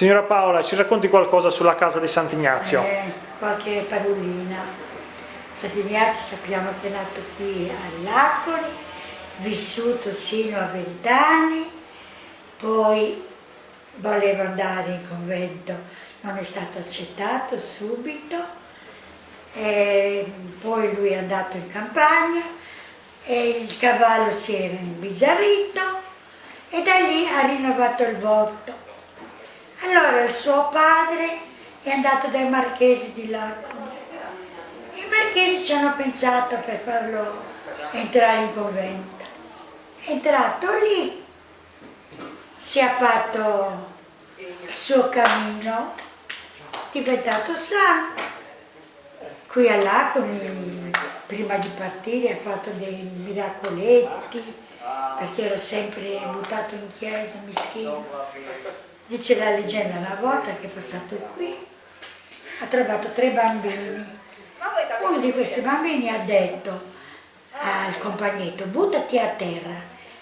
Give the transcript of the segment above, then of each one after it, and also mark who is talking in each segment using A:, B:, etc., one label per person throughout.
A: Signora Paola, ci racconti qualcosa sulla casa di Sant'Ignazio?
B: Qualche parolina. Sant'Ignazio sappiamo che è nato qui a Laconi, vissuto sino a 20 anni, poi voleva andare in convento, non è stato accettato subito, poi lui è andato in campagna e il cavallo si era imbizzarrito e da lì ha rinnovato il voto. Allora il suo padre è andato dai marchesi di Laconi. I marchesi ci hanno pensato per farlo entrare in convento. È entrato lì, si è fatto il suo cammino, è diventato santo. Qui a Laconi, prima di partire, ha fatto dei miracoletti, perché era sempre buttato in chiesa, mischino. Dice la leggenda una volta che è passato qui, ha trovato 3 bambini. Uno di questi bambini ha detto al compagnetto: buttati a terra,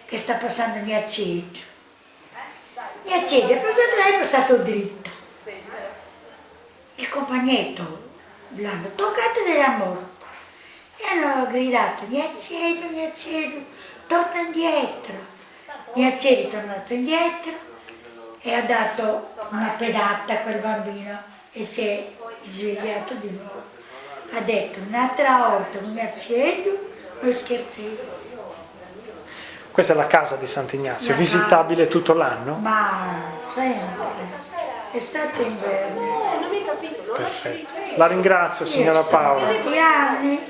B: che sta passando Gnazzeggio. Gnazzeggio è passato dritto. Il compagnetto l'hanno toccato ed era morto. E hanno gridato: Gnazzeggio, Gnazzeggio, torna indietro. Gnazzeggio è tornato indietro e ha dato una pedata a quel bambino e si è svegliato di nuovo. Ha detto: un'altra volta un Gnazzeggio, non scherzessi.
A: Questa è la casa di Sant'Ignazio,
B: La
A: visitabile tutto l'anno?
B: Ma sempre, estate e inverno.
A: Perfetto. La ringrazio, signora Paola.
B: Tanti anni.